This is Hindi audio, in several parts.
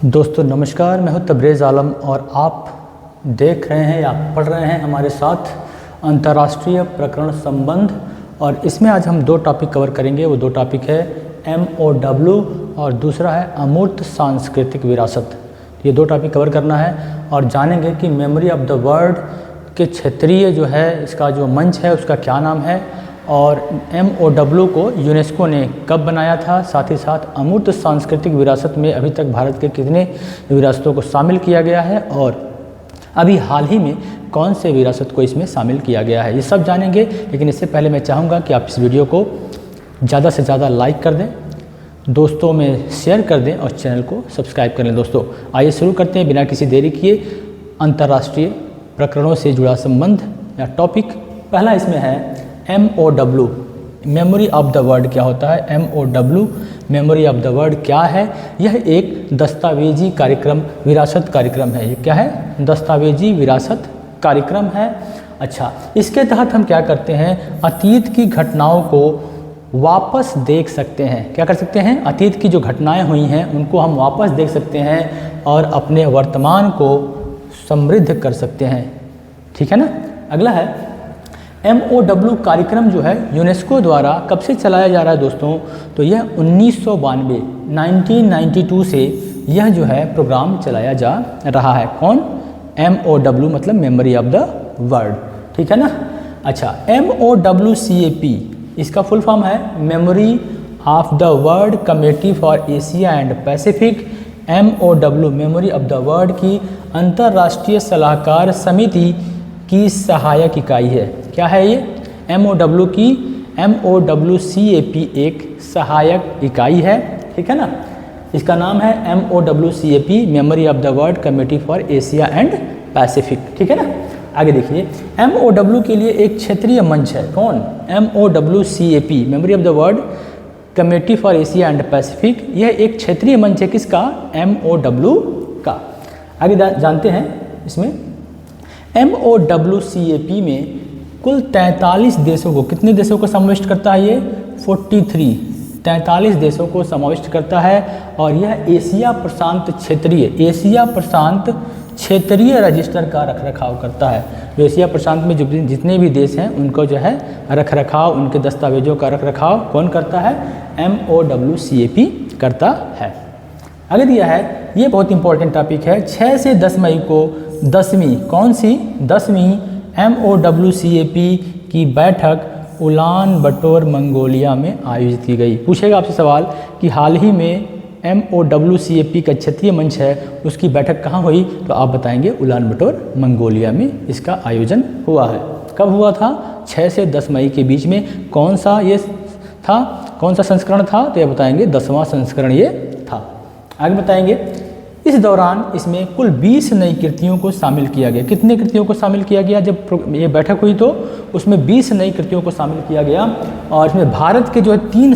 दोस्तों नमस्कार, मैं हूं तबरेज़ आलम और आप देख रहे हैं या पढ़ रहे हैं हमारे साथ अंतर्राष्ट्रीय प्रकरण संबंध। और इसमें आज हम दो टॉपिक कवर करेंगे। वो दो टॉपिक है MOW और दूसरा है अमूर्त सांस्कृतिक विरासत। ये दो टॉपिक कवर करना है और जानेंगे कि मेमोरी ऑफ द वर्ल्ड के क्षेत्रीय जो है इसका जो मंच है उसका क्या नाम है, और MOW को यूनेस्को ने कब बनाया था, साथ ही साथ अमूर्त सांस्कृतिक विरासत में अभी तक भारत के कितने विरासतों को शामिल किया गया है और अभी हाल ही में कौन से विरासत को इसमें शामिल किया गया है, ये सब जानेंगे। लेकिन इससे पहले मैं चाहूँगा कि आप इस वीडियो को ज़्यादा से ज़्यादा लाइक कर दें, दोस्तों में शेयर कर दें और चैनल को सब्सक्राइब कर लें। दोस्तों आइए शुरू करते हैं बिना किसी देरी किए अंतर्राष्ट्रीय प्रकरणों से जुड़ा संबंध या टॉपिक। पहला इसमें है MOW, memory of the world क्या होता है। MOW memory of the world क्या है? यह एक दस्तावेजी कार्यक्रम, विरासत कार्यक्रम है। ये क्या है? दस्तावेजी विरासत कार्यक्रम है। अच्छा, इसके तहत हम क्या करते हैं? अतीत की घटनाओं को वापस देख सकते हैं। क्या कर सकते हैं? अतीत की जो घटनाएं हुई हैं उनको हम वापस देख सकते हैं और अपने वर्तमान को समृद्ध कर सकते हैं। ठीक है ना। अगला है MOW कार्यक्रम जो है यूनेस्को द्वारा कब से चलाया जा रहा है दोस्तों? तो यह 1992 से यह जो है प्रोग्राम चलाया जा रहा है। कौन? MOW मतलब मेमोरी ऑफ द वर्ल्ड। ठीक है ना। अच्छा, MOWCAP इसका फुल फॉर्म है memory of the world committee for Asia and Pacific. MOW memory of the world की अंतर्राष्ट्रीय सलाहकार समिति की सहायक इकाई है। क्या है ये? MOW की MOWCAP एक सहायक इकाई है। ठीक है ना। इसका नाम है MOWCAP memory of the world committee for Asia and Pacific. ठीक है ना। आगे देखिए, MOW के लिए एक क्षेत्रीय मंच है। कौन? MOWCAP memory of the world committee for Asia and Pacific. यह एक क्षेत्रीय मंच है। किसका? MOW का। आगे जानते हैं इसमें MOWCAP में कुल 43 देशों को, कितने देशों को समाविष्ट करता है ये? 43 देशों को समाविष्ट करता है। और यह एशिया प्रशांत क्षेत्रीय रजिस्टर का रखरखाव करता है। जो एशिया प्रशांत में जो जितने भी देश हैं उनको जो है रखरखाव, उनके दस्तावेजों का रखरखाव कौन करता है? MOWCAP करता है। आगे दिया है, ये बहुत इंपॉर्टेंट टॉपिक है। 6 से 10 मई को 10वीं, कौन सी? 10वीं MOWCAP की बैठक उलान बटोर मंगोलिया में आयोजित की गई। पूछेगा आपसे सवाल कि हाल ही में MOWCAP का क्षेत्रीय मंच है उसकी बैठक कहाँ हुई? तो आप बताएंगे उलान बटोर मंगोलिया में इसका आयोजन हुआ है। कब हुआ था? 6 से 10 मई के बीच में। कौन सा ये था? कौन सा संस्करण था? तो ये बताएंगे 10वां संस्करण ये था। आगे बताएंगे, इस दौरान इसमें कुल 20 नई कृतियों को शामिल किया गया। कितने कृतियों को शामिल किया गया? जब ये बैठक हुई तो उसमें 20 नई कृतियों को शामिल किया गया। और इसमें भारत के जो है 3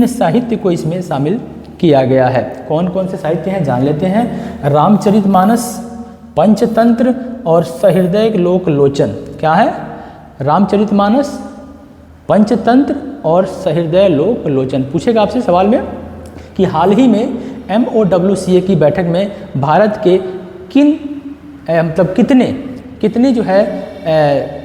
साहित्य को इसमें शामिल किया गया है। कौन कौन से साहित्य हैं जान लेते हैं। रामचरितमानस, पंचतंत्र और सहृदय लोक लोचन। क्या है? रामचरितमानस, पंचतंत्र और सहृदय लोक लोचन। पूछेगा आपसे सवाल में कि हाल ही में MOWCAP की बैठक में भारत के कितने जो है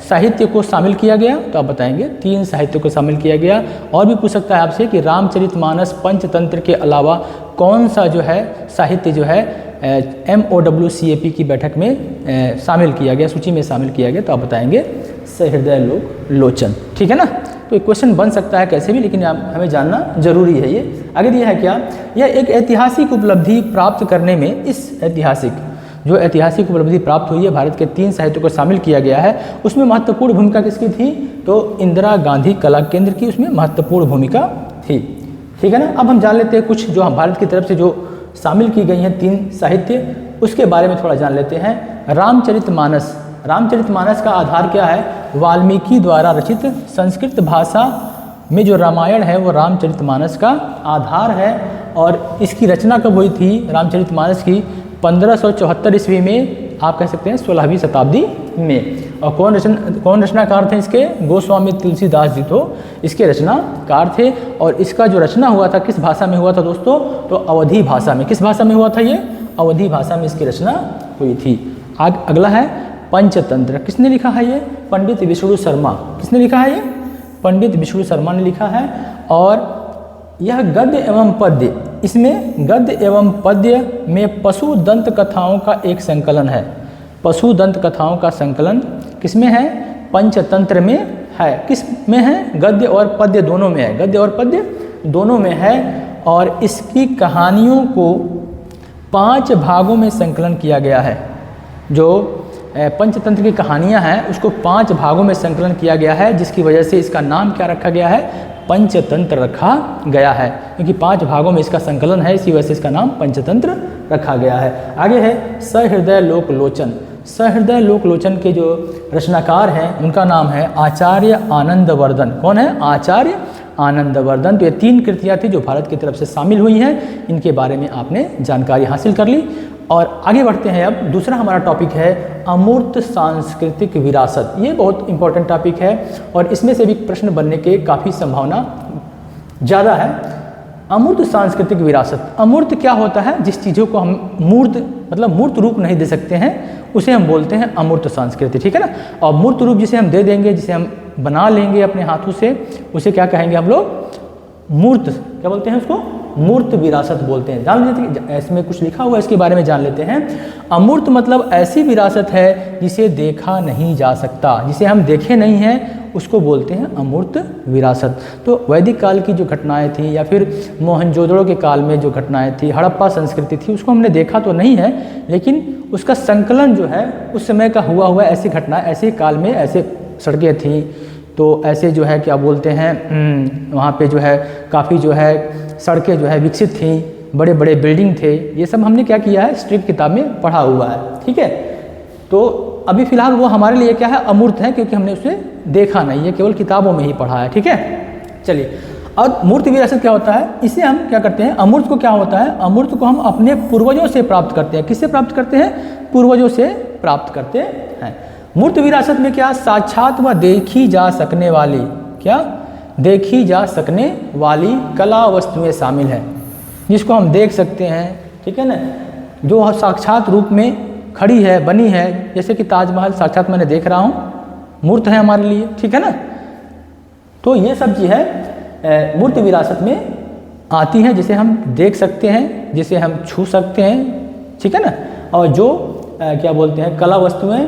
साहित्य को शामिल किया गया? तो आप बताएंगे 3 साहित्य को शामिल किया गया। और भी पूछ सकता है आपसे कि रामचरितमानस, पंचतंत्र के अलावा कौन सा जो है साहित्य जो है MOWCAP की बैठक में शामिल किया गया, सूची में शामिल किया गया? तो आप बताएंगे सहृदय लोक लोचन। ठीक है ना। तो एक क्वेश्चन बन सकता है कैसे भी, लेकिन हमें जानना जरूरी है ये। आगे दिया है क्या? यह एक ऐतिहासिक उपलब्धि प्राप्त करने में, इस ऐतिहासिक उपलब्धि प्राप्त हुई है, भारत के 3 साहित्यों को शामिल किया गया है। उसमें महत्वपूर्ण भूमिका किसकी थी? तो इंदिरा गांधी कला केंद्र की उसमें महत्वपूर्ण भूमिका थी। ठीक है ना। अब हम जान लेते हैं कुछ जो हम भारत की तरफ से जो शामिल की गई हैं 3 साहित्य, उसके बारे में थोड़ा जान लेते हैं। रामचरितमानस का आधार क्या है? वाल्मीकि द्वारा रचित संस्कृत भाषा में जो रामायण है वो रामचरितमानस का आधार है। और इसकी रचना कब हुई थी रामचरितमानस की? 1574 ईस्वी में, आप कह सकते हैं 16वीं शताब्दी में। और कौन रचनाकार थे इसके? गोस्वामी तुलसीदास जी तो इसके रचनाकार थे। और इसका जो रचना हुआ था किस भाषा में हुआ था दोस्तों? तो अवधी भाषा में। किस भाषा में हुआ था ये? अवधी भाषा में इसकी रचना हुई थी। अगला है पंचतंत्र। किसने लिखा है ये? पंडित विष्णु शर्मा। किसने लिखा है ये? पंडित विष्णु शर्मा ने लिखा है। और यह गद्य एवं पद्य, इसमें गद्य एवं पद्य में पशु दंत कथाओं का एक संकलन है। पशु दंत कथाओं का संकलन किसमें है? पंचतंत्र में है। किस में है? गद्य और पद्य दोनों में है। गद्य और पद्य दोनों में है। और इसकी कहानियों को 5 भागों में संकलन किया गया है। जो पंचतंत्र की कहानियां हैं उसको 5 भागों में संकलन किया गया है, जिसकी वजह से इसका नाम क्या रखा गया है? पंचतंत्र रखा गया है, क्योंकि 5 भागों में इसका संकलन है, इसी वजह से इसका नाम पंचतंत्र रखा गया है। आगे है सहृदय लोकलोचन। सहृदय लोकलोचन के जो रचनाकार हैं उनका नाम है आचार्य आनंदवर्धन। कौन है? आचार्य आनंदवर्धन। तो ये 3 कृतियाँ थी जो भारत की तरफ से शामिल हुई हैं। इनके बारे में आपने जानकारी हासिल कर ली। और आगे बढ़ते हैं। अब दूसरा हमारा टॉपिक है अमूर्त सांस्कृतिक विरासत। ये बहुत इंपॉर्टेंट टॉपिक है और इसमें से भी प्रश्न बनने के काफ़ी संभावना ज़्यादा है। अमूर्त सांस्कृतिक विरासत। अमूर्त क्या होता है? जिस चीज़ों को हम मूर्त मतलब मूर्त रूप नहीं दे सकते हैं उसे हम बोलते हैं अमूर्त संस्कृति, ठीक है ना। और मूर्त रूप जिसे हम दे देंगे, जिसे हम बना लेंगे अपने हाथों से, उसे क्या कहेंगे हम लोग? मूर्त। क्या बोलते हैं उसको? मूर्त विरासत बोलते हैं। जान लेते हैं, इसमें कुछ लिखा हुआ है, इसके बारे में जान लेते हैं। अमूर्त मतलब ऐसी विरासत है जिसे देखा नहीं जा सकता, जिसे हम देखे नहीं हैं, उसको बोलते हैं अमूर्त विरासत। तो वैदिक काल की जो घटनाएं थी या फिर मोहनजोदड़ो के काल में जो घटनाएं थी, हड़प्पा संस्कृति थी, उसको हमने देखा तो नहीं है, लेकिन उसका संकलन जो है उस समय का हुआ ऐसी घटना, ऐसे काल में ऐसे सड़कें थी, तो ऐसे जो है क्या बोलते हैं वहाँ पे जो है काफ़ी जो है सड़कें जो है विकसित थीं, बड़े बड़े बिल्डिंग थे। ये सब हमने क्या किया है? हिस्ट्री की किताब में पढ़ा हुआ है, ठीक है। तो अभी फ़िलहाल वो हमारे लिए क्या है? अमूर्त है, क्योंकि हमने उसे देखा नहीं है, केवल किताबों में ही पढ़ा है, ठीक है। चलिए, अब मूर्त विरासत क्या होता है? इसे हम क्या करते हैं? अमूर्त को क्या होता है? अमूर्त को हम अपने पूर्वजों से प्राप्त करते हैं। किससे प्राप्त करते हैं? पूर्वजों से प्राप्त करते हैं। मूर्त विरासत में क्या? साक्षात व देखी जा सकने वाली, क्या? देखी जा सकने वाली कला वस्तुएं शामिल हैं, जिसको हम देख सकते हैं, ठीक है ना, जो साक्षात रूप में खड़ी है, बनी है। जैसे कि ताजमहल साक्षात मैंने देख रहा हूँ, मूर्त है हमारे लिए, ठीक है ना। तो ये सब चीज़ है मूर्त विरासत में आती हैं, जिसे हम देख सकते हैं, जिसे हम छू सकते हैं, ठीक है ना। और जो क्या बोलते हैं कला वस्तुएं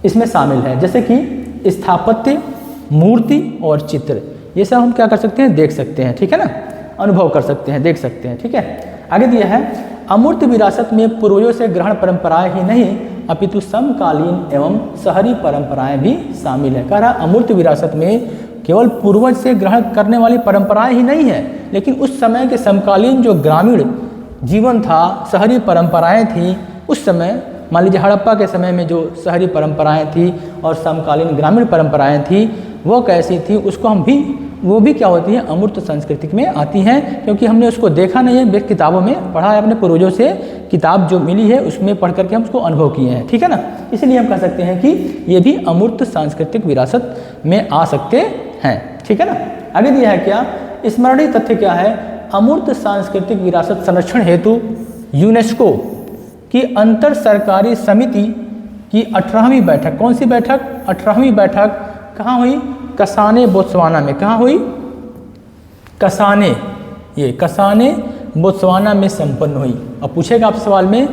इसमें शामिल है, जैसे कि स्थापत्य, मूर्ति और चित्र, ये सब हम क्या कर सकते हैं? देख सकते हैं, ठीक है ना, अनुभव कर सकते हैं, देख सकते हैं, ठीक है। आगे दिया है अमूर्त विरासत में पूर्वजों से ग्रहण परंपराएं ही नहीं अपितु समकालीन एवं शहरी परंपराएं भी शामिल है। कह रहा अमूर्त विरासत में केवल पूर्वज से ग्रहण करने वाली परंपराएं ही नहीं है, लेकिन उस समय के समकालीन जो ग्रामीण जीवन था, शहरी परंपराएं थी, उस समय मान लीजिए हड़प्पा के समय में जो शहरी परंपराएं थी और समकालीन ग्रामीण परंपराएं थी, वो कैसी थी, उसको हम भी, वो भी क्या होती है? अमूर्त सांस्कृतिक में आती हैं, क्योंकि हमने उसको देखा नहीं है, किताबों में पढ़ा है, अपने पूर्वजों से किताब जो मिली है उसमें पढ़ करके हम उसको अनुभव किए हैं, ठीक है ना। इसलिए हम कह सकते हैं कि ये भी अमूर्त सांस्कृतिक विरासत में आ सकते हैं, ठीक है ना। आगे दिया है क्या? स्मरणीय तथ्य क्या है? अमूर्त सांस्कृतिक विरासत संरक्षण हेतु यूनेस्को की अंतर सरकारी समिति की 18वीं बैठक, कौन सी बैठक? 18वीं बैठक कहाँ हुई? कसाने, बोत्सवाना में। कहाँ हुई? कसाने, ये कसाने बोत्सवाना में संपन्न हुई। अब पूछेगा आप सवाल में,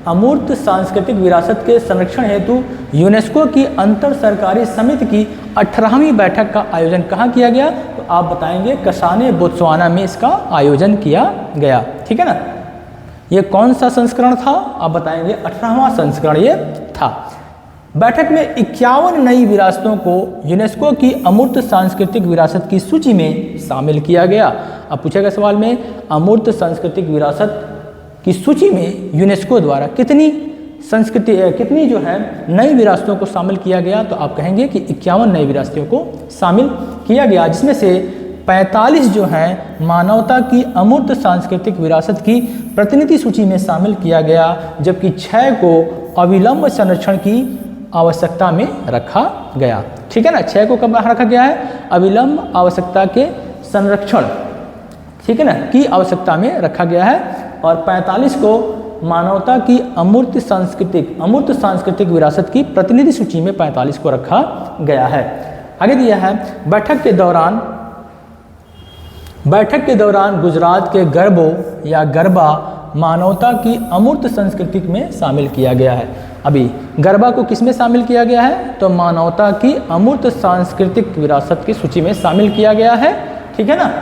अमूर्त सांस्कृतिक विरासत के संरक्षण हेतु यूनेस्को की अंतर सरकारी समिति की 18वीं बैठक का आयोजन कहाँ किया गया? तो आप बताएंगे कसाने, बोत्सवाना में इसका आयोजन किया गया, ठीक है ना। ये कौन सा संस्करण था? आप बताएंगे 18वां संस्करण ये था। बैठक में 51 नई विरासतों को यूनेस्को की अमूर्त सांस्कृतिक विरासत की सूची में शामिल किया गया। अब पूछेगा सवाल में, अमूर्त सांस्कृतिक विरासत की सूची में यूनेस्को द्वारा कितनी जो है नई विरासतों को शामिल किया गया? तो आप कहेंगे कि 51 नई विरासतों को शामिल किया गया, जिसमें से 45 जो हैं मानवता की अमूर्त सांस्कृतिक विरासत की प्रतिनिधि सूची में शामिल किया गया, जबकि 6 को अविलंब संरक्षण की आवश्यकता में रखा गया। ठीक है ना, 6 को कब रखा गया है? अविलंब आवश्यकता के संरक्षण, ठीक है ना, की आवश्यकता में रखा गया है। और 45 को मानवता की अमूर्त सांस्कृतिक विरासत की प्रतिनिधि सूची में 45 को रखा गया है। आगे दिया है, बैठक के दौरान गुजरात के गरबा मानवता की अमूर्त संस्कृति में शामिल किया गया है। अभी गरबा को किस में शामिल किया गया है? तो मानवता की अमूर्त सांस्कृतिक विरासत की सूची में शामिल किया गया है। ठीक है ना,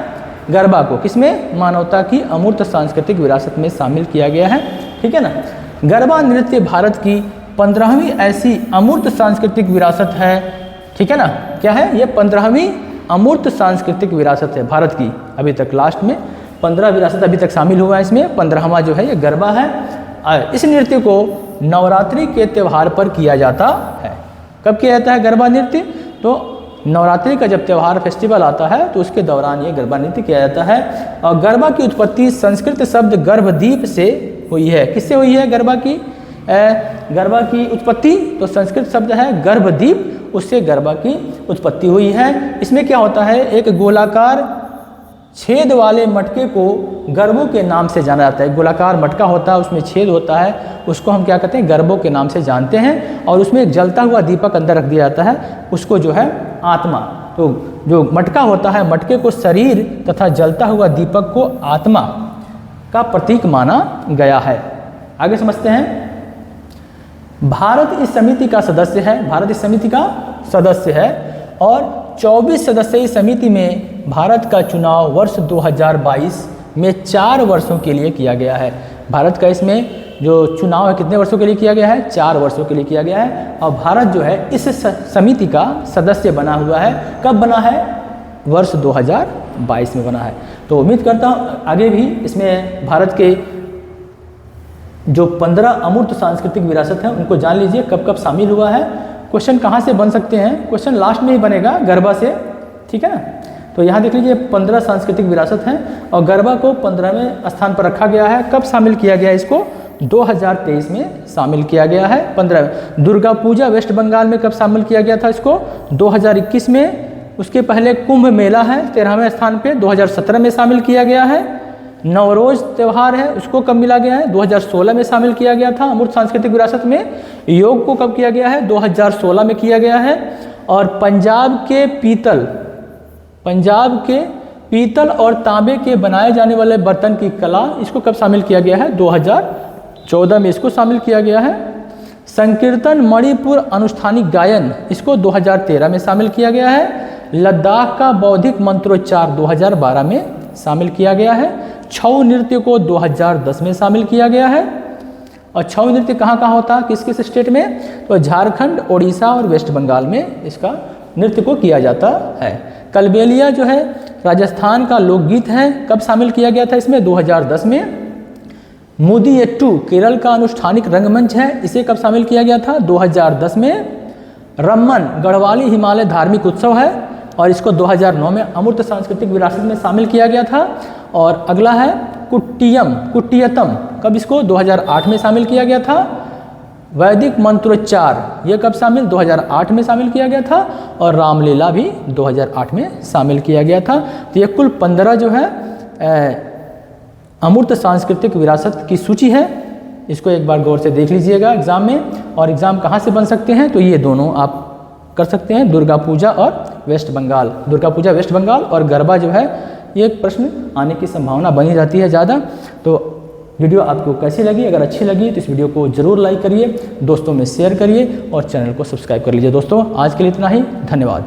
गरबा को किस में? मानवता की अमूर्त सांस्कृतिक विरासत में शामिल किया गया है। ठीक है ना, गरबा नृत्य भारत की 15वीं ऐसी अमूर्त सांस्कृतिक विरासत है। ठीक है ना, क्या है ये? 15वीं अमूर्त सांस्कृतिक विरासत है भारत की। अभी तक लास्ट में 15 विरासत अभी तक शामिल हुआ है, इसमें 15वां जो है ये गरबा है। इस नृत्य को नवरात्रि के त्यौहार पर किया जाता है। कब किया जाता है गरबा नृत्य? तो नवरात्रि का जब त्यौहार फेस्टिवल आता है तो उसके दौरान ये गरबा नृत्य किया जाता है। और गरबा की उत्पत्ति संस्कृत शब्द गर्भदीप से हुई है। किससे हुई है गरबा की उत्पत्ति? तो संस्कृत शब्द है गर्भदीप, उससे गरबा की उत्पत्ति हुई है। इसमें क्या होता है? एक गोलाकार छेद वाले मटके को गरबों के नाम से जाना जाता है। गोलाकार मटका होता है, उसमें छेद होता है, उसको हम क्या कहते हैं? गरबों के नाम से जानते हैं। और उसमें एक जलता हुआ दीपक अंदर रख दिया जाता है, उसको जो है आत्मा। तो जो मटका होता है, मटके को शरीर तथा जलता हुआ दीपक को आत्मा का प्रतीक माना गया है। आगे समझते हैं। भारत इस समिति का सदस्य है और 24 सदस्यीय समिति में भारत का चुनाव वर्ष 2022 में 4 वर्षों के लिए किया गया है। भारत का इसमें जो चुनाव है कितने वर्षों के लिए किया गया है? 4 वर्षों के लिए किया गया है। और भारत जो है इस समिति का सदस्य बना हुआ है। कब बना है? वर्ष 2022 में बना है। तो उम्मीद करता हूँ आगे भी इसमें भारत के जो 15 अमूर्त सांस्कृतिक विरासत हैं उनको जान लीजिए कब कब शामिल हुआ है। क्वेश्चन कहाँ से बन सकते हैं? क्वेश्चन लास्ट में ही बनेगा गरबा से। ठीक है ना, तो यहाँ देख लीजिए 15 सांस्कृतिक विरासत हैं और गरबा को 15वें स्थान पर रखा गया है। कब शामिल किया गया इसको? 2023 में शामिल किया गया है। 15 दुर्गा पूजा वेस्ट बंगाल में कब शामिल किया गया था इसको? 2021 में। उसके पहले कुंभ मेला है 13वें स्थान पे, 2017 में शामिल किया गया है। नवरोज त्यौहार है, उसको कब मिला गया है? 2016 में शामिल किया गया था अमूर्त सांस्कृतिक विरासत में। योग को कब किया गया है? 2016 में किया गया है। और पंजाब के पीतल और तांबे के बनाए जाने वाले बर्तन की कला, इसको कब शामिल किया गया है? 2014 में इसको शामिल किया गया है। संकीर्तन मणिपुर अनुष्ठानिक गायन, इसको 2013 में शामिल किया गया है। लद्दाख का बौद्धिक मंत्रोच्चार 2012 में शामिल किया गया है। छऊ नृत्य को 2010 में शामिल किया गया है। और छऊ नृत्य कहाँ कहाँ होता है, किस किस स्टेट में? तो झारखंड, ओडिशा और वेस्ट बंगाल में इसका नृत्य को किया जाता है। कलबेलिया जो है राजस्थान का लोकगीत है, कब शामिल किया गया था इसमें? 2010 में। मुदियट्टू केरल का अनुष्ठानिक रंगमंच है, इसे कब शामिल किया गया था? 2010 में। रम्मन गढ़वाली हिमालय धार्मिक उत्सव है और इसको 2009 में अमूर्त सांस्कृतिक विरासत में शामिल किया गया था। और अगला है कुट्टियतम, कब इसको? 2008 में शामिल किया गया था। वैदिक मंत्रोच्चार, ये कब शामिल? 2008 में शामिल किया गया था। और रामलीला भी 2008 में शामिल किया गया था। तो ये कुल 15 जो है अमूर्त सांस्कृतिक विरासत की सूची है। इसको एक बार गौर से देख लीजिएगा एग्जाम में। और एग्जाम कहाँ से बन सकते हैं? तो ये दोनों आप कर सकते हैं, दुर्गा पूजा और वेस्ट बंगाल। दुर्गा पूजा वेस्ट बंगाल और गरबा जो है ये प्रश्न आने की संभावना बनी रहती है ज़्यादा। तो वीडियो आपको कैसी लगी? अगर अच्छी लगी तो इस वीडियो को ज़रूर लाइक करिए, दोस्तों में शेयर करिए और चैनल को सब्सक्राइब कर लीजिए। दोस्तों आज के लिए इतना ही, धन्यवाद।